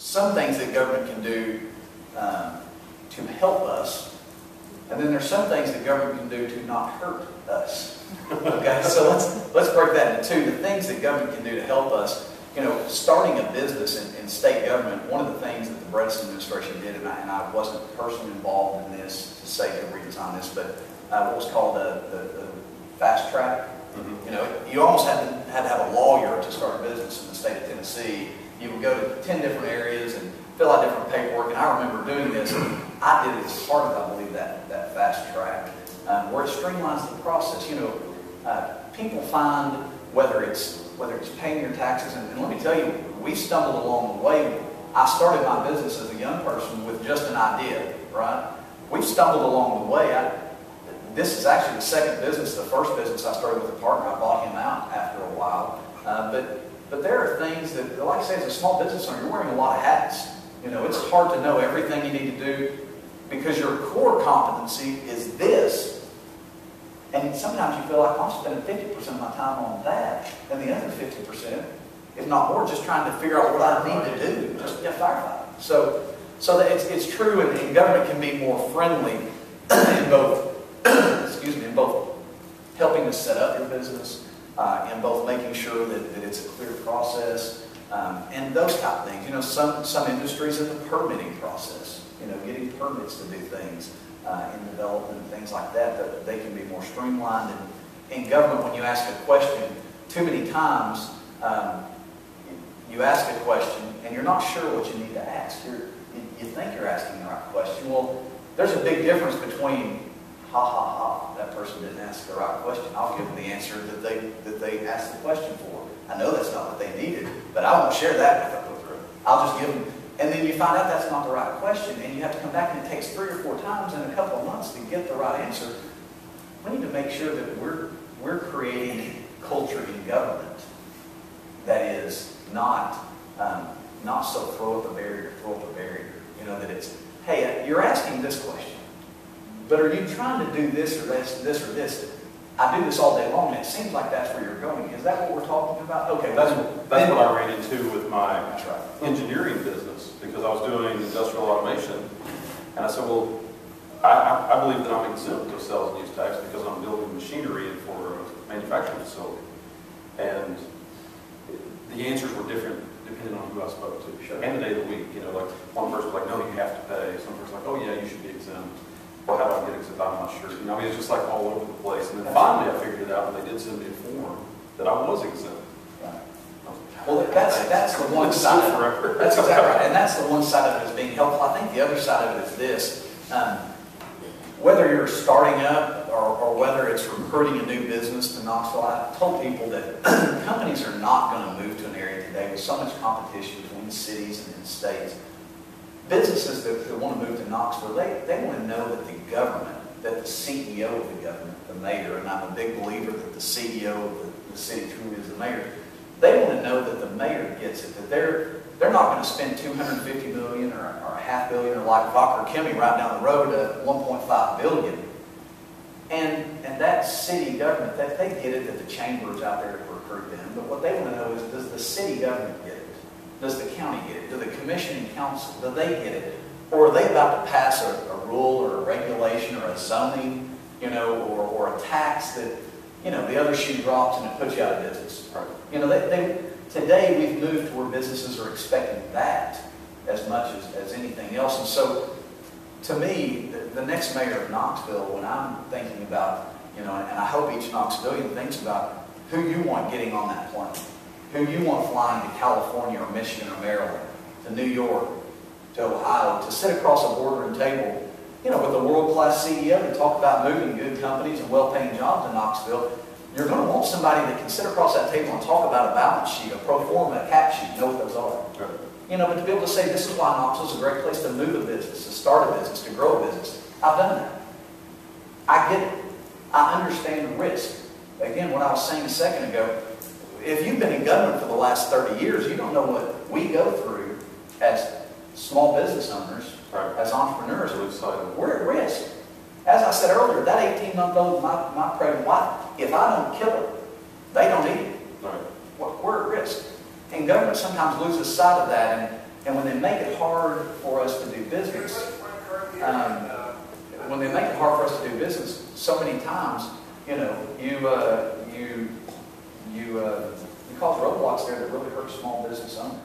some things that government can do to help us, and then there's some things that government can do to not hurt us. Okay, so let's break that into two. The things that government can do to help us. You know, starting a business in state government, one of the things that the Bredesen administration did, and I wasn't personally involved in this to save the reasons on this, but what was called the fast track. Mm-hmm. You know, you almost had to have a lawyer to start a business in the state of Tennessee. You would go to 10 different areas and fill out different paperwork, and I remember doing this. I did it as part of, I believe, that fast track, where it streamlines the process. You know, people find whether it's paying your taxes, and let me tell you, we stumbled along the way. I started my business as a young person with just an idea, right? We've stumbled along the way. This is actually the second business. The first business I started with a partner. I bought him out after a while. But there are things that, like I say, as a small business owner, you're wearing a lot of hats. You know, it's hard to know everything you need to do because your core competency is this. And sometimes you feel like I'm spending 50% of my time on that, and the other 50%, if not more, just trying to figure out what I need to do, just get firefighting. So that it's true, and government can be more friendly in both, excuse me, in both helping to set up your business, in both making sure that it's a clear process, and those type of things. You know, some industries in the permitting process, you know, getting permits to do things. In development and things like that they can be more streamlined. And in government, when you ask a question, too many times you ask a question and you're not sure what you need to ask. You think you're asking the right question. Well, there's a big difference between that person didn't ask the right question. I'll give them the answer that they asked the question for. I know that's not what they needed, but I won't share that with them. I'll just give them. And then you find out that's not the right question, and you have to come back, and it takes 3 or 4 times in a couple of months to get the right answer. We need to make sure that we're creating culture in government that is not so throw up a barrier. You know, that it's, hey, you're asking this question, but are you trying to do this or this or this? I do this all day long, and it seems like that's where you're going. Is that what we're talking about? Okay, that's what I ran into with my engineering business, because I was doing industrial automation, and I said, well, I believe that I'm exempt of sales and use tax because I'm building machinery for a manufacturing facility. And the answers were different depending on who I spoke to, and the day of the week. You know, like one person was like, no, you have to pay. Some person was like, oh yeah, you should be exempt. Well, how do I get exempt? I'm not sure. You know, I mean, it's just like all over the place. And then finally I figured it out when they did send me a form that I was exempt. Right. Well, that's the one side of it. That's exactly right. And that's the one side of it as being helpful. I think the other side of it is this. Whether you're starting up or whether it's recruiting a new business to Knoxville, I told people that companies are not going to move to an area today with so much competition between cities and states. Businesses that want to move to Knoxville, they want to know that the government, that the CEO of the government, the mayor, and I'm a big believer that the CEO of the city truly is the mayor, they want to know that the mayor gets it, that they're not going to spend $250 million or $500 million or like Vocker Kimmy right down the road at $1.5 billion. And that city government, they get it that the chamber is out there to recruit them, but what they want to know is, does the city government get it? Does the county get it? Do the commission and council, do they get it? Or are they about to pass a rule or a regulation or a zoning, you know, or a tax that, you know, the other shoe drops and it puts you out of business? Right. You know, today we've moved to where businesses are expecting that as much as anything else. And so, to me, the next mayor of Knoxville, when I'm thinking about, you know, and I hope each Knoxvillian thinks about who you want getting on that plane. Who you want flying to California or Michigan or Maryland, to New York, to Ohio, to sit across a boardroom table, you know, with a world-class CEO to talk about moving good companies and well-paying jobs in Knoxville. You're going to want somebody that can sit across that table and talk about a balance sheet, a pro forma, a cap sheet, know what those are. Right. You know, but to be able to say, this is why Knoxville is a great place to move a business, to start a business, to grow a business. I've done that. I get it. I understand the risk. Again, what I was saying a second ago, if you've been in government for the last 30 years, you don't know what we go through as small business owners, right, as entrepreneurs. We're at risk. As I said earlier, that 18-month-old, my pregnant wife, if I don't kill her, they don't eat it. Right. We're at risk. And government sometimes loses sight of that. And when they make it hard for us to do business, so many times, you cause roadblocks there that really hurt small business owners.